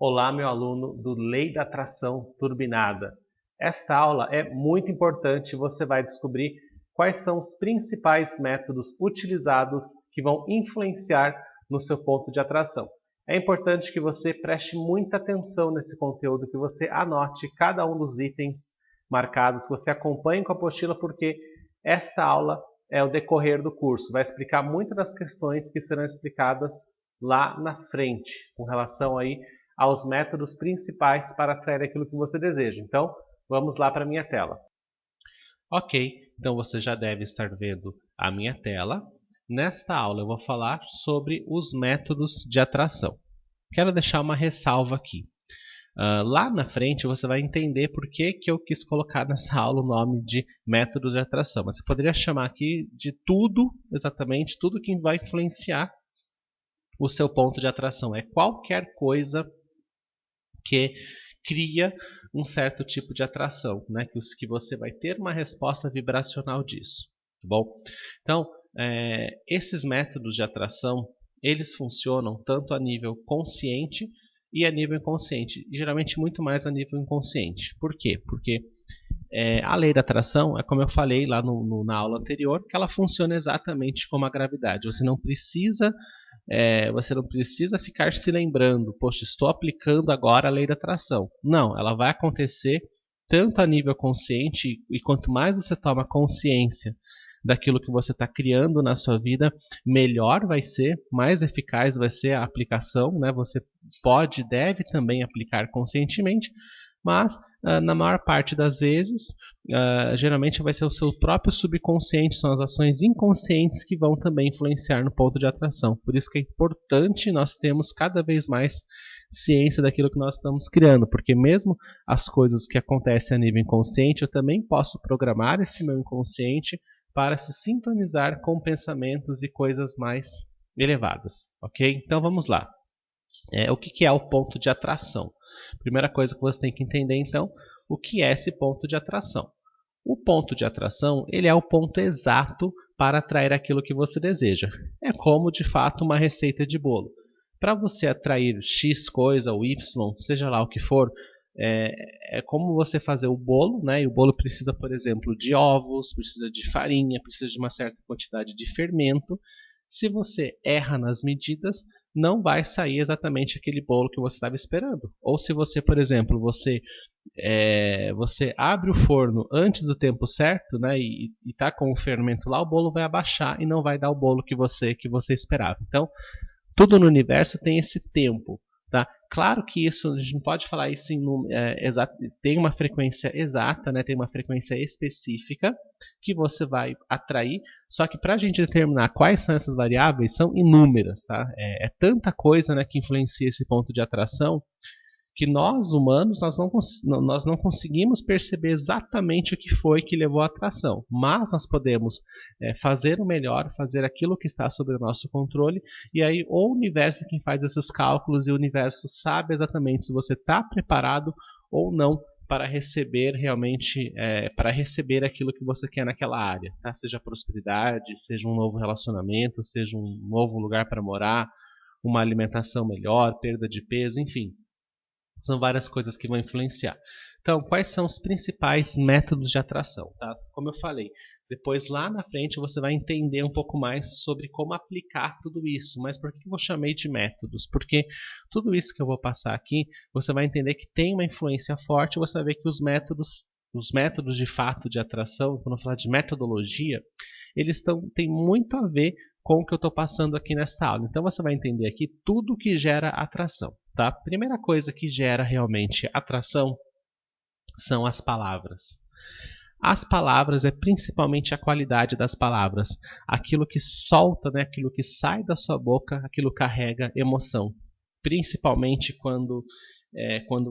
Olá, meu aluno do Lei da Atração Turbinada. Esta aula é muito importante e você vai descobrir quais são os principais métodos utilizados que vão influenciar no seu ponto de atração. É importante que você preste muita atenção nesse conteúdo, que você anote cada um dos itens marcados, que você acompanhe com a apostila, porque esta aula é o decorrer do curso. Vai explicar muitas das questões que serão explicadas lá na frente, com relação aí aos métodos principais para atrair aquilo que você deseja. Então, vamos lá para a minha tela. Ok, então você já deve estar vendo a minha tela. Nesta aula eu vou falar sobre os métodos de atração. Quero deixar uma ressalva aqui. Lá na frente você vai entender por que eu quis colocar nessa aula o nome de métodos de atração. Mas você poderia chamar aqui de tudo, exatamente, tudo que vai influenciar o seu ponto de atração. É qualquer coisa que cria um certo tipo de atração, né? Que você vai ter uma resposta vibracional disso, tá bom? Então, esses métodos de atração, eles funcionam tanto a nível consciente e a nível inconsciente, e geralmente muito mais a nível inconsciente. Por quê? Porque a lei da atração, é como eu falei lá na aula anterior, que ela funciona exatamente como a gravidade. Você não precisa ficar se lembrando, poxa, estou aplicando agora a lei da atração. Não, ela vai acontecer tanto a nível consciente, e quanto mais você toma consciência daquilo que você está criando na sua vida, melhor vai ser, mais eficaz vai ser a aplicação, né? Você pode e deve também aplicar conscientemente, mas na maior parte das vezes, geralmente vai ser o seu próprio subconsciente, são as ações inconscientes que vão também influenciar no ponto de atração. Por isso que é importante nós termos cada vez mais ciência daquilo que nós estamos criando, porque mesmo as coisas que acontecem a nível inconsciente, eu também posso programar esse meu inconsciente para se sintonizar com pensamentos e coisas mais elevadas, ok? Então vamos lá. O que é o ponto de atração? Primeira coisa que você tem que entender, então, o que é esse ponto de atração. O ponto de atração, ele é o ponto exato para atrair aquilo que você deseja. É como, de fato, uma receita de bolo. Para você atrair X coisa ou Y, seja lá o que for, é como você fazer o bolo, né? E o bolo precisa, por exemplo, de ovos, precisa de farinha, precisa de uma certa quantidade de fermento. Se você erra nas medidas, não vai sair exatamente aquele bolo que você estava esperando. Ou se você, por exemplo, você abre o forno antes do tempo certo, né, e está com o fermento lá, o bolo vai abaixar e não vai dar o bolo que você esperava. Então, tudo no universo tem esse tempo. Tá? Claro que isso, a gente não pode falar isso tem uma frequência exata, né? Tem uma frequência específica que você vai atrair, só que para a gente determinar quais são essas variáveis, são inúmeras. Tá? É tanta coisa, né, que influencia esse ponto de atração, que nós humanos nós não conseguimos perceber exatamente o que foi que levou à atração, mas nós podemos fazer o melhor, fazer aquilo que está sob o nosso controle, e aí o universo é quem faz esses cálculos, e o universo sabe exatamente se você está preparado ou não para receber realmente, para receber aquilo que você quer naquela área, tá? Seja prosperidade, seja um novo relacionamento, seja um novo lugar para morar, uma alimentação melhor, perda de peso, enfim. São várias coisas que vão influenciar. Então, quais são os principais métodos de atração? Tá? Como eu falei, depois lá na frente você vai entender um pouco mais sobre como aplicar tudo isso. Mas por que eu chamei de métodos? Porque tudo isso que eu vou passar aqui, você vai entender que tem uma influência forte, você vai ver que os métodos de fato de atração, quando eu falar de metodologia, eles têm muito a ver com o que eu estou passando aqui nesta aula. Então você vai entender aqui tudo que gera atração. Tá? A primeira coisa que gera realmente atração são as palavras. As palavras é principalmente a qualidade das palavras. Aquilo que solta, né? Aquilo que sai da sua boca, aquilo carrega emoção. Principalmente quando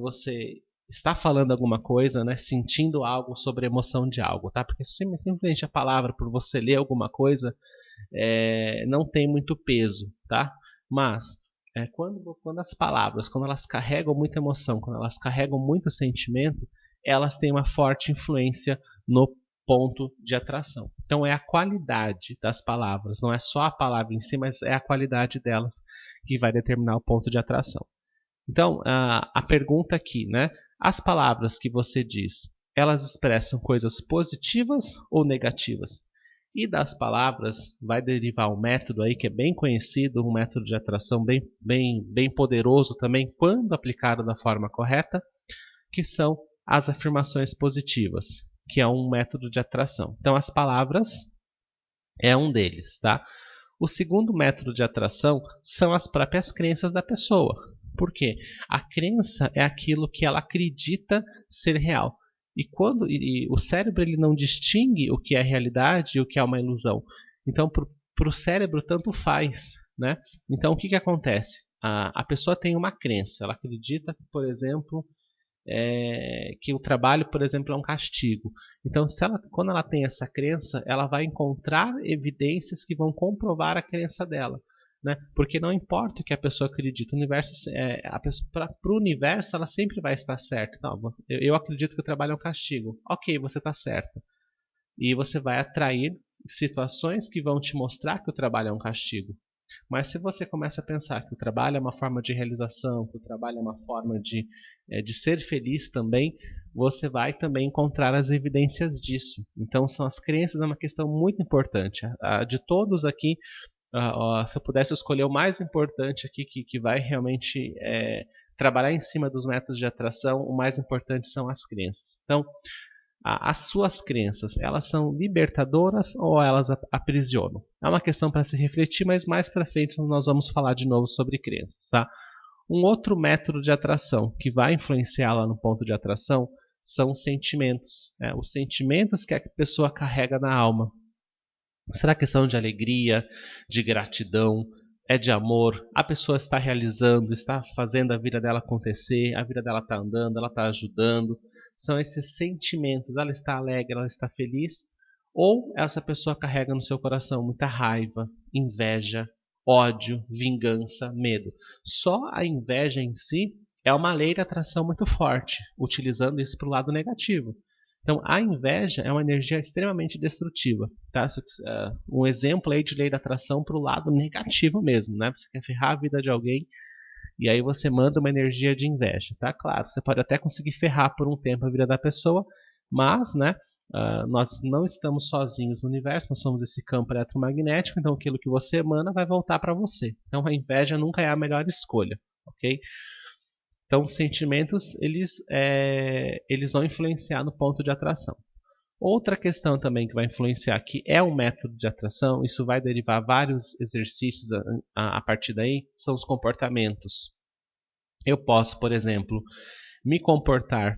você está falando alguma coisa, né, sentindo algo sobre a emoção de algo, tá? Porque simplesmente a palavra, por você ler alguma coisa, não tem muito peso, tá? Mas quando as palavras, quando elas carregam muita emoção, quando elas carregam muito sentimento, elas têm uma forte influência no ponto de atração. Então é a qualidade das palavras, não é só a palavra em si, mas é a qualidade delas que vai determinar o ponto de atração. Então, a pergunta aqui, né? As palavras que você diz, elas expressam coisas positivas ou negativas? E das palavras vai derivar um método aí que é bem conhecido, um método de atração bem poderoso também, quando aplicado da forma correta, que são as afirmações positivas, que é um método de atração. Então, as palavras é um deles, tá? O segundo método de atração são as próprias crenças da pessoa. Por quê? A crença é aquilo que ela acredita ser real. E quando o cérebro ele não distingue o que é realidade e o que é uma ilusão. Então, para o cérebro, tanto faz. Né? Então, o que acontece? A pessoa tem uma crença. Ela acredita, por exemplo, que o trabalho, por exemplo, é um castigo. Então, quando ela tem essa crença, ela vai encontrar evidências que vão comprovar a crença dela. Né? Porque não importa o que a pessoa acredita, para o universo ela sempre vai estar certa. Não, eu acredito que o trabalho é um castigo. Ok, você está certa. E você vai atrair situações que vão te mostrar que o trabalho é um castigo. Mas se você começa a pensar que o trabalho é uma forma de realização, que o trabalho é uma forma de ser feliz também, você vai também encontrar as evidências disso. Então, são as crenças, é uma questão muito importante. De todos aqui, se eu pudesse escolher o mais importante aqui, que vai realmente trabalhar em cima dos métodos de atração, o mais importante são as crenças. Então, as suas crenças, elas são libertadoras ou elas aprisionam? É uma questão para se refletir, mas mais para frente nós vamos falar de novo sobre crenças, tá? Um outro método de atração que vai influenciar lá no ponto de atração são os sentimentos. Os sentimentos que a pessoa carrega na alma. Será que são de alegria, de gratidão, é de amor? A pessoa está realizando, está fazendo a vida dela acontecer, a vida dela está andando, ela está ajudando. São esses sentimentos. Ela está alegre, ela está feliz? Ou essa pessoa carrega no seu coração muita raiva, inveja, ódio, vingança, medo? Só a inveja em si é uma lei de atração muito forte, utilizando isso para o lado negativo. Então, a inveja é uma energia extremamente destrutiva. Tá? Um exemplo aí de lei da atração para o lado negativo mesmo. Né? Você quer ferrar a vida de alguém e aí você manda uma energia de inveja. Tá? Claro, você pode até conseguir ferrar por um tempo a vida da pessoa, mas né, nós não estamos sozinhos no universo, nós somos esse campo eletromagnético, então aquilo que você emana vai voltar para você. Então a inveja nunca é a melhor escolha. Ok? Então, os sentimentos eles vão influenciar no ponto de atração. Outra questão também que vai influenciar, que é um método de atração, isso vai derivar vários exercícios a partir daí, são os comportamentos. Eu posso, por exemplo, me comportar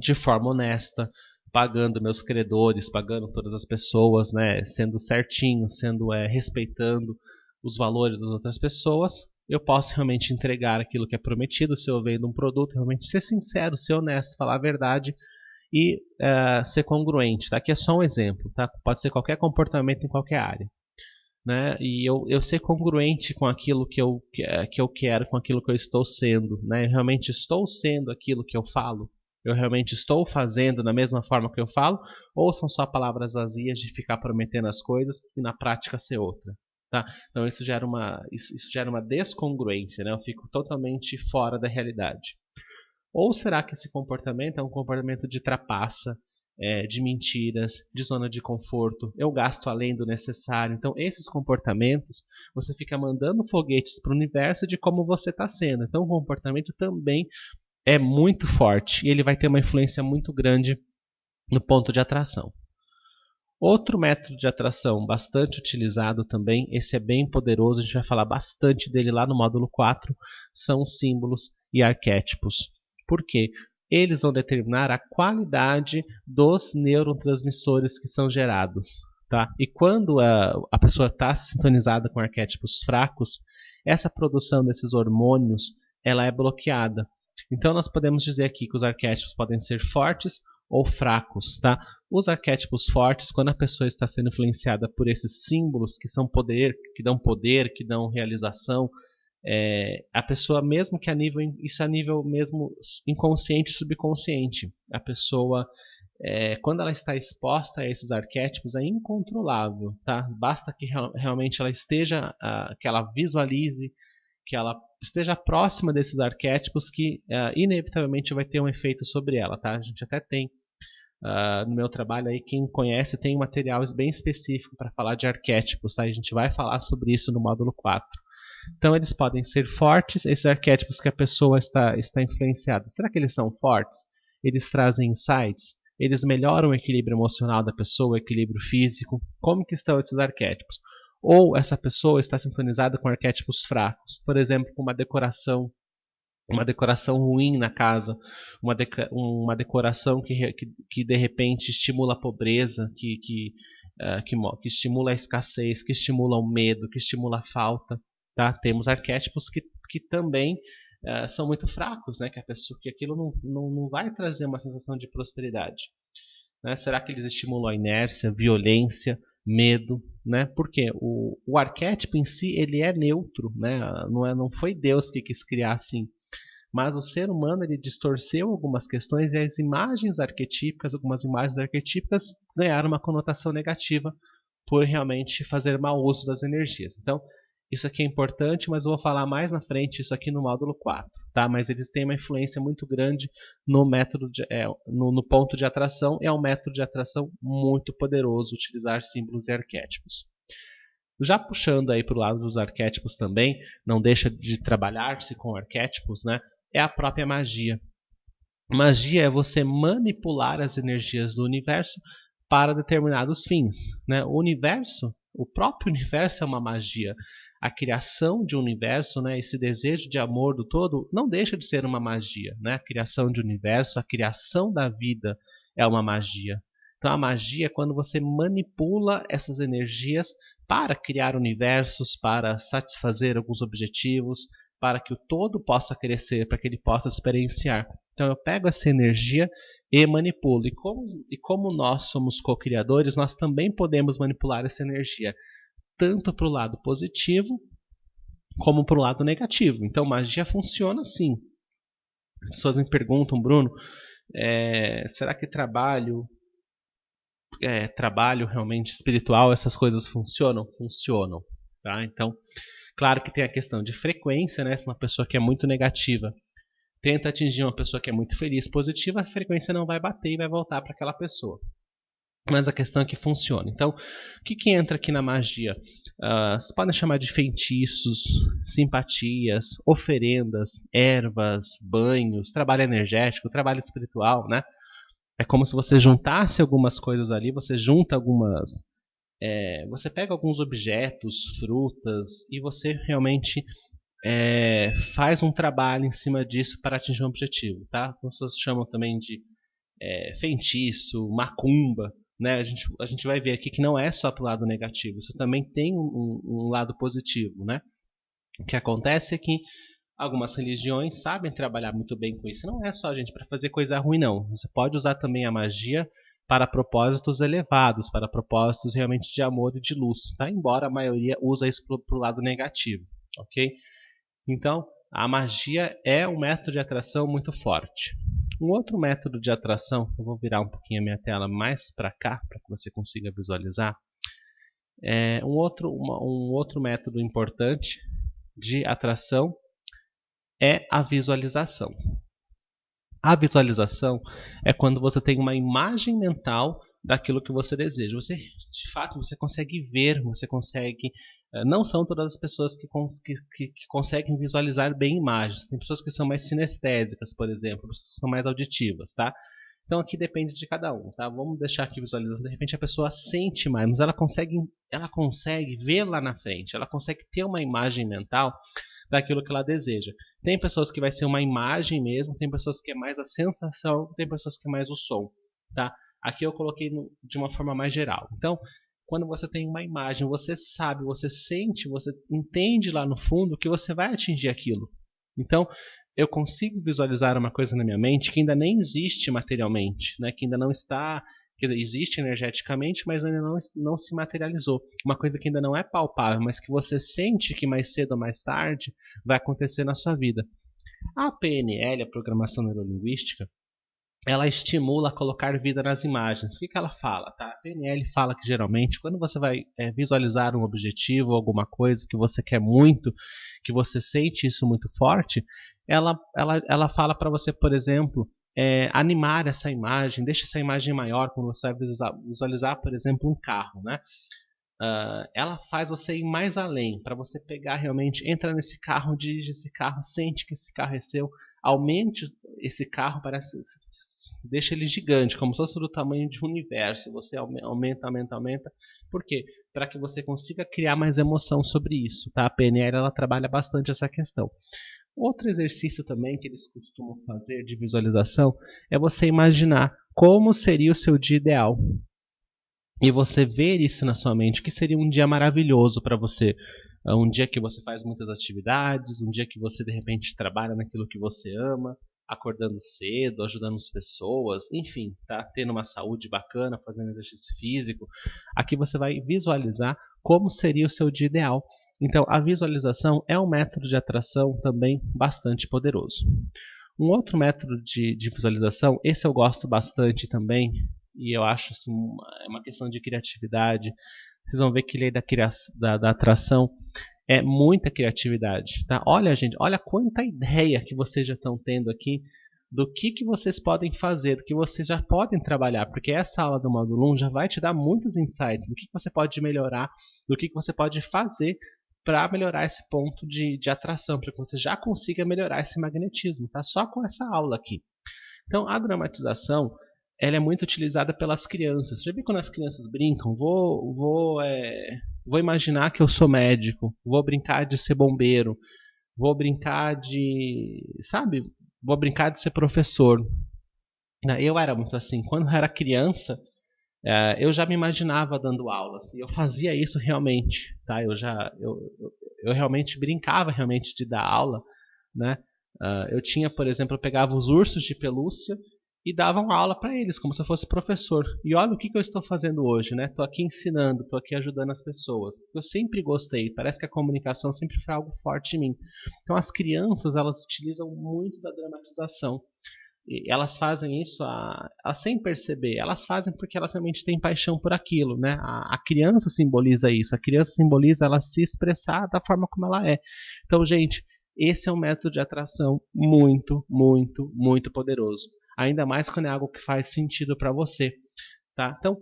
de forma honesta, pagando meus credores, pagando todas as pessoas, né, sendo certinho, respeitando os valores das outras pessoas. Eu posso realmente entregar aquilo que é prometido, se eu vendo um produto, realmente ser sincero, ser honesto, falar a verdade e ser congruente. Tá? Aqui é só um exemplo, tá? Pode ser qualquer comportamento em qualquer área. Né? E eu ser congruente com aquilo que eu quero, com aquilo que eu estou sendo. Né? Eu realmente estou sendo aquilo que eu falo? Eu realmente estou fazendo da mesma forma que eu falo? Ou são só palavras vazias de ficar prometendo as coisas e na prática ser outra? Tá? Então isso gera uma descongruência, né? Eu fico totalmente fora da realidade. Ou será que esse comportamento é um comportamento de trapaça, de mentiras, de zona de conforto? Eu gasto além do necessário. Então, esses comportamentos, você fica mandando foguetes para o universo de como você está sendo. Então, o comportamento também é muito forte e ele vai ter uma influência muito grande no ponto de atração. Outro método de atração bastante utilizado também, esse é bem poderoso, a gente vai falar bastante dele lá no módulo 4, são os símbolos e arquétipos. Por quê? Eles vão determinar a qualidade dos neurotransmissores que são gerados. Tá? E quando a pessoa está sintonizada com arquétipos fracos, essa produção desses hormônios ela é bloqueada. Então nós podemos dizer aqui que os arquétipos podem ser fortes ou fracos. Tá? Os arquétipos fortes, quando a pessoa está sendo influenciada por esses símbolos que são poder, que dão realização, a pessoa mesmo que isso a nível mesmo inconsciente e subconsciente, a pessoa quando ela está exposta a esses arquétipos é incontrolável, tá? Basta que realmente ela esteja, que ela visualize que ela esteja próxima desses arquétipos que inevitavelmente vai ter um efeito sobre ela, tá? A gente até tem no meu trabalho aí, quem conhece tem um material bem específico para falar de arquétipos, tá? A gente vai falar sobre isso no módulo 4. Então eles podem ser fortes, esses arquétipos que a pessoa está influenciada. Será que eles são fortes? Eles trazem insights? Eles melhoram o equilíbrio emocional da pessoa, o equilíbrio físico? Como que estão esses arquétipos? Ou essa pessoa está sintonizada com arquétipos fracos, por exemplo, com uma decoração ruim na casa, uma decoração que de repente estimula a pobreza, que estimula a escassez, que estimula o medo, que estimula a falta. Tá? Temos arquétipos que também são muito fracos, né? Que aquilo não vai trazer uma sensação de prosperidade. Né? Será que eles estimulam a inércia, violência, medo? Né? Porque o arquétipo em si ele é neutro, né? Não foi Deus que quis criar assim. Mas o ser humano ele distorceu algumas questões e algumas imagens arquetípicas ganharam uma conotação negativa por realmente fazer mau uso das energias. Então, isso aqui é importante, mas eu vou falar mais na frente isso aqui no módulo 4, tá? Mas eles têm uma influência muito grande no método no ponto de atração. É um método de atração muito poderoso utilizar símbolos e arquétipos. Já puxando aí para o lado dos arquétipos também, não deixa de trabalhar-se com arquétipos, né? É a própria magia. Magia é você manipular as energias do universo para determinados fins, né? O próprio universo é uma magia. A criação de um universo, né, esse desejo de amor do todo, não deixa de ser uma magia. Né? A criação de universo, a criação da vida é uma magia. Então a magia é quando você manipula essas energias para criar universos, para satisfazer alguns objetivos, para que o todo possa crescer, para que ele possa experienciar. Então eu pego essa energia e manipulo. E como nós somos co-criadores, nós também podemos manipular essa energia, tanto para o lado positivo como para o lado negativo. Então magia funciona assim. As pessoas me perguntam, Bruno, será que trabalho realmente espiritual, essas coisas funcionam? Funcionam. Tá? Então, claro que tem a questão de frequência, né? Se uma pessoa que é muito negativa tenta atingir uma pessoa que é muito feliz, positiva, a frequência não vai bater e vai voltar para aquela pessoa. Mas a questão é que funciona. Então, o que entra aqui na magia? Vocês podem chamar de feitiços, simpatias, oferendas, ervas, banhos, trabalho energético, trabalho espiritual, né? É como se você juntasse algumas coisas ali, você junta algumas... você pega alguns objetos, frutas, e você realmente faz um trabalho em cima disso para atingir um objetivo, tá? As pessoas chamam também de feitiço, macumba, né? A gente vai ver aqui que não é só para o lado negativo, isso também tem um lado positivo, né? O que acontece é que algumas religiões sabem trabalhar muito bem com isso. Não é só, gente, para fazer coisa ruim, não. Você pode usar também a magia para propósitos elevados, para propósitos realmente de amor e de luz, tá? Embora a maioria usa isso para o lado negativo, ok? Então, a magia é um método de atração muito forte. Um outro método de atração, eu vou virar um pouquinho a minha tela mais para cá, para que você consiga visualizar. Um outro método importante de atração é a visualização. A visualização é quando você tem uma imagem mental daquilo que você deseja. Você, de fato, você consegue ver, você consegue... Não são todas as pessoas que conseguem visualizar bem imagens. Tem pessoas que são mais sinestésicas, por exemplo, pessoas que são mais auditivas, tá? Então aqui depende de cada um, tá? Vamos deixar aqui visualização. De repente a pessoa sente mais, mas ela consegue ver lá na frente. Ela consegue ter uma imagem mental daquilo que ela deseja. Tem pessoas que vai ser uma imagem mesmo, tem pessoas que é mais a sensação, tem pessoas que é mais o som, tá? Aqui eu coloquei de uma forma mais geral. Então, quando você tem uma imagem, você sabe, você sente, você entende lá no fundo que você vai atingir aquilo. Então, eu consigo visualizar uma coisa na minha mente que ainda nem existe materialmente, né? Que ainda não está, que existe energeticamente, mas ainda não se materializou. Uma coisa que ainda não é palpável, mas que você sente que mais cedo ou mais tarde vai acontecer na sua vida. A PNL, a Programação Neurolinguística, ela estimula a colocar vida nas imagens. O que ela fala? Tá? A PNL fala que geralmente quando você vai visualizar um objetivo, alguma coisa que você quer muito, que você sente isso muito forte, ela fala para você, por exemplo, animar essa imagem, deixa essa imagem maior quando você vai visualizar, por exemplo, um carro, né? Ela faz você ir mais além, para você pegar realmente, entra nesse carro, dirige esse carro, sente que esse carro é seu, aumente esse carro, parece, deixa ele gigante, como se fosse do tamanho de um universo. Você aumenta, aumenta, aumenta. Por quê? Para que você consiga criar mais emoção sobre isso. Tá? A PNL ela trabalha bastante essa questão. Outro exercício também que eles costumam fazer de visualização é você imaginar como seria o seu dia ideal. E você ver isso na sua mente, que seria um dia maravilhoso para você. Um dia que você faz muitas atividades, um dia que você de repente trabalha naquilo que você ama, acordando cedo, ajudando as pessoas, enfim, tá tendo uma saúde bacana, fazendo exercício físico. Aqui você vai visualizar como seria o seu dia ideal. Então, a visualização é um método de atração também bastante poderoso. Um outro método de visualização, esse eu gosto bastante também, e eu acho assim, uma questão de criatividade. Vocês vão ver que lei da atração é muita criatividade. Tá? Olha, gente, olha quanta ideia que vocês já estão tendo aqui do que vocês podem fazer, do que vocês já podem trabalhar, porque essa aula do módulo 1 já vai te dar muitos insights do que você pode melhorar, do que você pode fazer para melhorar esse ponto de atração, para que você já consiga melhorar esse magnetismo, tá? Só com essa aula aqui. Então, a dramatização ela é muito utilizada pelas crianças. Já vi quando as crianças brincam? Vou imaginar que eu sou médico, vou brincar de ser bombeiro, vou brincar de, sabe? Vou brincar de ser professor. Eu era muito assim. Quando eu era criança, eu já me imaginava dando aulas. E eu fazia isso realmente, tá? Eu realmente brincava realmente de dar aula, né? Eu tinha, por exemplo, eu pegava os ursos de pelúcia e dava uma aula para eles, como se eu fosse professor. E olha o que eu estou fazendo hoje, né? Estou aqui ensinando, estou aqui ajudando as pessoas. Eu sempre gostei, parece que a comunicação sempre foi algo forte em mim. Então as crianças, elas utilizam muito da dramatização. E elas fazem isso sem perceber. Elas fazem porque elas realmente têm paixão por aquilo, né? A criança simboliza isso. A criança simboliza ela se expressar da forma como ela é. Então, gente, esse é um método de atração muito, muito, muito poderoso. Ainda mais quando é algo que faz sentido para você, tá? Então,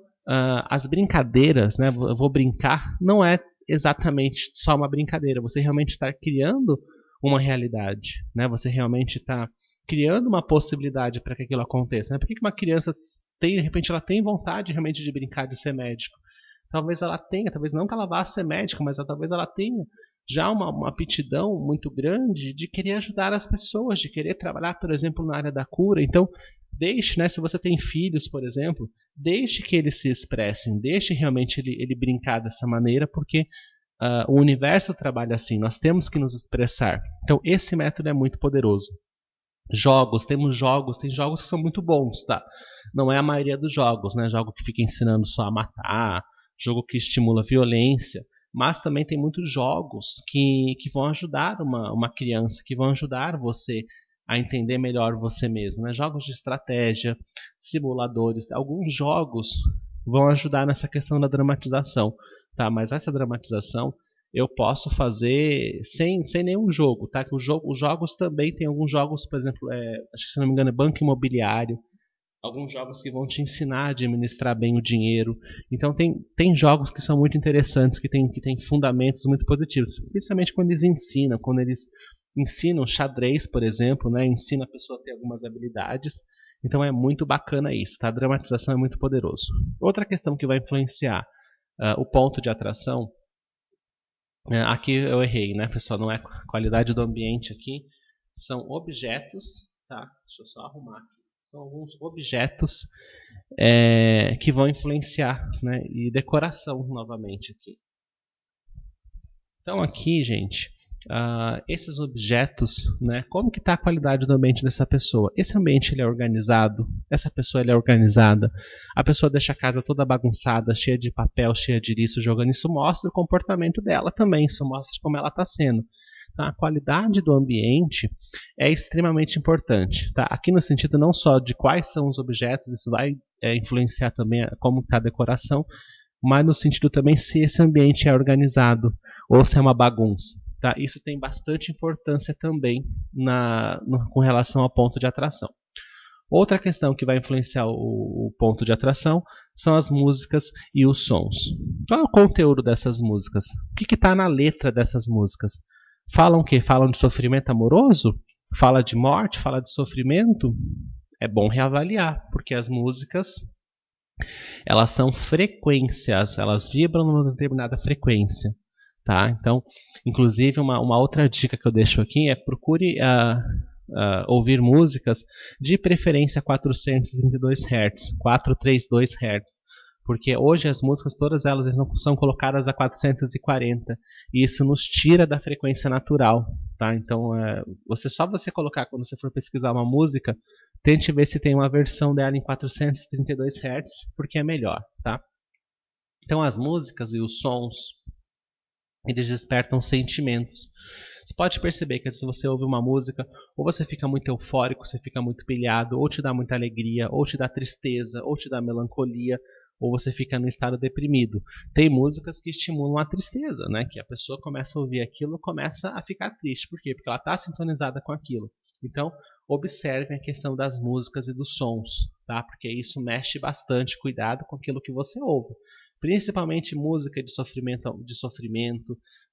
as brincadeiras, né? Eu vou brincar, não é exatamente só uma brincadeira. Você realmente está criando uma realidade, né? Você realmente está criando uma possibilidade para que aquilo aconteça. Né? Por que uma criança tem, de repente, ela tem vontade realmente de brincar de ser médico? Talvez ela tenha, talvez não que ela vá ser médica, mas talvez ela tenha já uma aptidão muito grande de querer ajudar as pessoas, de querer trabalhar, por exemplo, na área da cura. Então, deixe, né, se você tem filhos, por exemplo, deixe que eles se expressem, deixe realmente ele brincar dessa maneira, porque o universo trabalha assim, nós temos que nos expressar. Então, esse método é muito poderoso. Jogos, tem jogos que são muito bons, tá? Não é a maioria dos jogos, né? Jogo que fica ensinando só a matar, jogo que estimula violência, mas também tem muitos jogos que vão ajudar uma criança, que vão ajudar você a entender melhor você mesmo, né? Jogos de estratégia, simuladores, alguns jogos vão ajudar nessa questão da dramatização, tá? Mas essa dramatização eu posso fazer sem nenhum jogo, tá? Que os jogos também tem alguns jogos, por exemplo, acho que se não me engano é Banco Imobiliário, alguns jogos que vão te ensinar a administrar bem o dinheiro. Então tem jogos que são muito interessantes, que tem fundamentos muito positivos, principalmente quando eles ensinam xadrez, por exemplo, né? Ensina a pessoa a ter algumas habilidades. Então é muito bacana isso, tá? A dramatização é muito poderoso. Outra questão que vai influenciar o ponto de atração. Aqui eu errei, né, pessoal? Não é qualidade do ambiente aqui. São objetos, tá? Deixa eu só arrumar aqui. São alguns objetos que vão influenciar, né? E decoração novamente aqui. Então aqui, gente, esses objetos, né? Como que está a qualidade do ambiente dessa pessoa? Esse ambiente ele é organizado? Essa pessoa ele é organizada? A pessoa deixa a casa toda bagunçada, cheia de papel, cheia de lixo, jogando. Isso mostra o comportamento dela também. Isso mostra como ela está sendo. Então, a qualidade do ambiente é extremamente importante. Tá? Aqui no sentido não só de quais são os objetos, isso vai influenciar também como está a decoração, mas no sentido também se esse ambiente é organizado ou se é uma bagunça. Tá? Isso tem bastante importância também com relação ao ponto de atração. Outra questão que vai influenciar o ponto de atração são as músicas e os sons. Qual é o conteúdo dessas músicas? O que está na letra dessas músicas? Falam o quê? Falam de sofrimento amoroso? Fala de morte? Fala de sofrimento? É bom reavaliar, porque as músicas elas são frequências, elas vibram numa determinada frequência. Tá? Então, inclusive, uma outra dica que eu deixo aqui é procure ouvir músicas de preferência 432 Hz, 432 Hz, porque hoje as músicas todas elas são colocadas a 440 e isso nos tira da frequência natural, tá? Então, só você colocar quando você for pesquisar uma música, tente ver se tem uma versão dela em 432 Hz, porque é melhor, tá? Então, as músicas e os sons eles despertam sentimentos. Você pode perceber que se você ouve uma música, ou você fica muito eufórico, você fica muito pilhado, ou te dá muita alegria, ou te dá tristeza, ou te dá melancolia, ou você fica no estado deprimido. Tem músicas que estimulam a tristeza, né? Que a pessoa começa a ouvir aquilo, começa a ficar triste. Por quê? Porque ela está sintonizada com aquilo. Então, observem a questão das músicas e dos sons, tá? Porque isso mexe bastante. Cuidado com aquilo que você ouve. Principalmente música de sofrimento,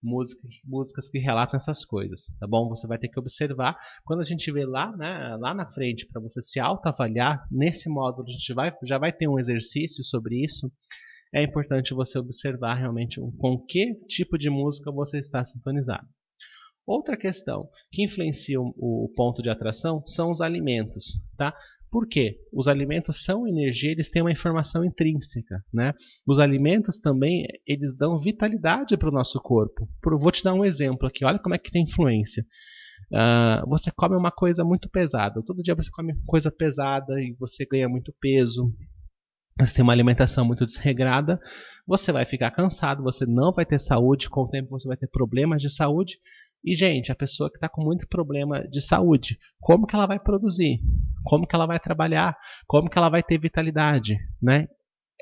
músicas que relatam essas coisas, tá bom? Você vai ter que observar. Quando a gente vê lá, né, lá na frente, para você se autoavaliar, nesse módulo a gente já vai ter um exercício sobre isso. É importante você observar realmente com que tipo de música você está sintonizado. Outra questão que influencia o ponto de atração são os alimentos, tá? Por quê? Os alimentos são energia, eles têm uma informação intrínseca, né? Os alimentos também, eles dão vitalidade para o nosso corpo. Vou te dar um exemplo aqui, olha como é que tem influência. Você come uma coisa muito pesada, todo dia você come coisa pesada e você ganha muito peso, você tem uma alimentação muito desregrada, você vai ficar cansado, você não vai ter saúde, com o tempo você vai ter problemas de saúde. E, gente, a pessoa que está com muito problema de saúde, como que ela vai produzir? Como que ela vai trabalhar? Como que ela vai ter vitalidade? Né?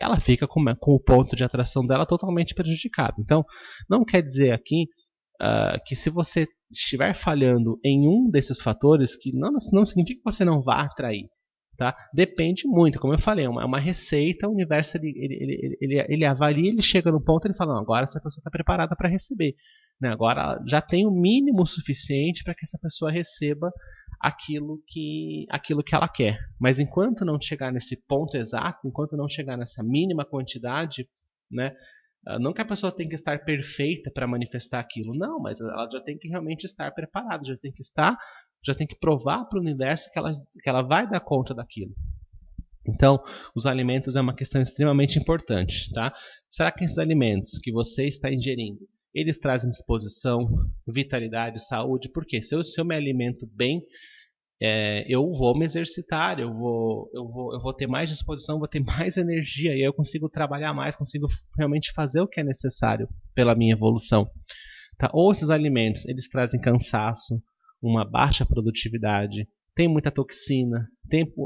Ela fica com o ponto de atração dela totalmente prejudicado. Então, não quer dizer aqui que se você estiver falhando em um desses fatores, que não significa que você não vá atrair. Tá? Depende muito, como eu falei, é uma receita, o universo ele avalia, ele chega no ponto e ele fala, não, agora essa pessoa está preparada para receber. Né? Agora já tem o mínimo suficiente para que essa pessoa receba aquilo que ela quer. Mas enquanto não chegar nesse ponto exato, enquanto não chegar nessa mínima quantidade, né, não que a pessoa tenha que estar perfeita para manifestar aquilo, não, mas ela já tem que realmente estar preparada, já tem que provar para o universo que ela vai dar conta daquilo. Então, os alimentos é uma questão extremamente importante, tá? Será que esses alimentos que você está ingerindo, eles trazem disposição, vitalidade, saúde? Porque se eu me alimento bem, eu vou me exercitar, eu vou ter mais disposição, vou ter mais energia e eu consigo trabalhar mais, consigo realmente fazer o que é necessário pela minha evolução. Tá? Ou esses alimentos, eles trazem cansaço, uma baixa produtividade, tem muita toxina,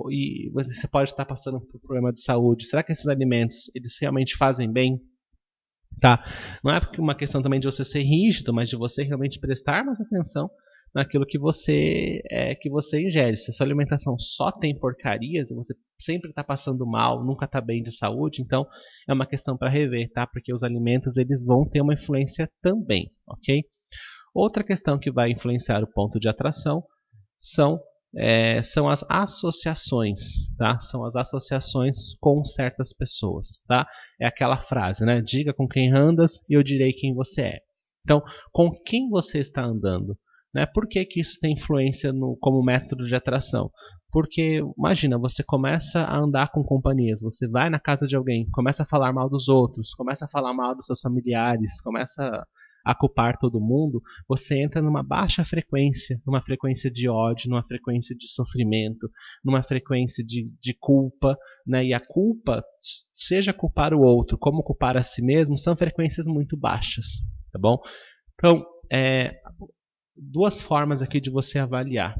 e você pode estar passando por problema de saúde. Será que esses alimentos, eles realmente fazem bem? Tá? Não é uma questão também de você ser rígido, mas de você realmente prestar mais atenção naquilo que você ingere. Se a sua alimentação só tem porcarias e você sempre está passando mal, nunca está bem de saúde, então é uma questão para rever, tá? Porque os alimentos eles vão ter uma influência também, ok? Outra questão que vai influenciar o ponto de atração são as associações, tá? São as associações com certas pessoas, tá? É aquela frase, né? Diga com quem andas e eu direi quem você é. Então, com quem você está andando? Né? Por que isso tem influência como método de atração? Porque, imagina, você começa a andar com companhias, você vai na casa de alguém, começa a falar mal dos outros, começa a falar mal dos seus familiares, começa a culpar todo mundo, você entra numa baixa frequência, numa frequência de ódio, numa frequência de sofrimento, numa frequência de culpa, né? E a culpa, seja culpar o outro como culpar a si mesmo, são frequências muito baixas, tá bom? Então, duas formas aqui de você avaliar.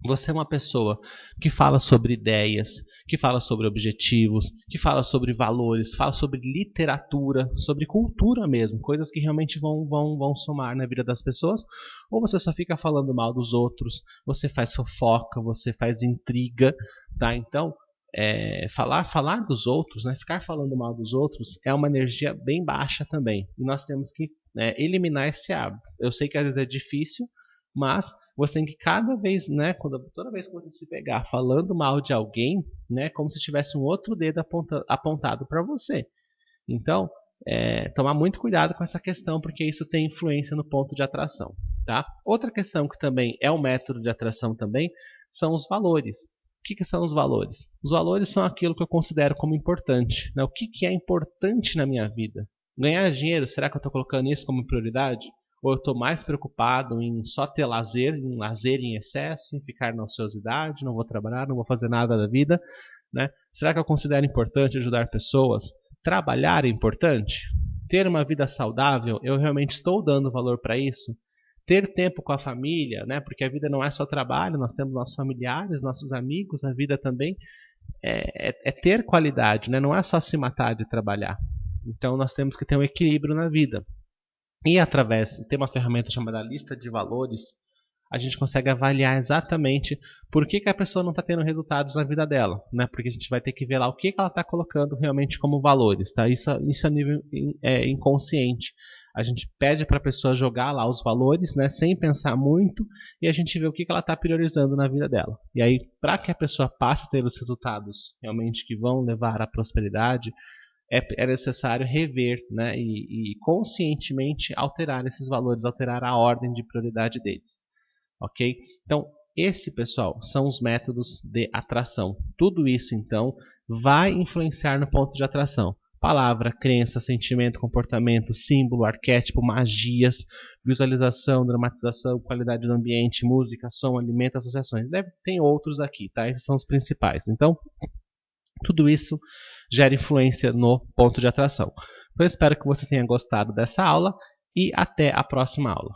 Você é uma pessoa que fala sobre ideias, que fala sobre objetivos, que fala sobre valores, fala sobre literatura, sobre cultura mesmo, coisas que realmente vão somar na vida das pessoas, ou você só fica falando mal dos outros, você faz fofoca, você faz intriga, tá? Então, falar dos outros, né, ficar falando mal dos outros é uma energia bem baixa também, e nós temos que, né, eliminar esse hábito. Eu sei que às vezes é difícil, mas você tem que cada vez, né, toda vez que você se pegar falando mal de alguém, né, como se tivesse um outro dedo apontado para você. Então, tomar muito cuidado com essa questão, porque isso tem influência no ponto de atração. Tá? Outra questão que também é um método de atração também são os valores. O que são os valores? Os valores são aquilo que eu considero como importante. Né? O que é importante na minha vida? Ganhar dinheiro, será que eu estou colocando isso como prioridade? Ou eu estou mais preocupado em só ter lazer em excesso, em ficar na ociosidade, não vou trabalhar, não vou fazer nada da vida, né? Será que eu considero importante ajudar pessoas? Trabalhar é importante? Ter uma vida saudável, eu realmente estou dando valor para isso? Ter tempo com a família, né? Porque a vida não é só trabalho, nós temos nossos familiares, nossos amigos, a vida também é ter qualidade, né? Não é só se matar de trabalhar. Então nós temos que ter um equilíbrio na vida. E através de ter uma ferramenta chamada lista de valores, a gente consegue avaliar exatamente por que a pessoa não está tendo resultados na vida dela, né? Porque a gente vai ter que ver lá o que ela está colocando realmente como valores, tá? Isso a nível inconsciente. A gente pede para a pessoa jogar lá os valores, né? Sem pensar muito, e a gente vê o que ela está priorizando na vida dela. E aí, para que a pessoa passe a ter os resultados realmente que vão levar à prosperidade, é necessário rever, né, e conscientemente alterar esses valores, alterar a ordem de prioridade deles. Ok? Então, esse, pessoal, são os métodos de atração. Tudo isso, então, vai influenciar no ponto de atração. Palavra, crença, sentimento, comportamento, símbolo, arquétipo, magias, visualização, dramatização, qualidade do ambiente, música, som, alimento, associações. Tem outros aqui, tá? Esses são os principais. Então, tudo isso gera influência no ponto de atração. Eu espero que você tenha gostado dessa aula e até a próxima aula.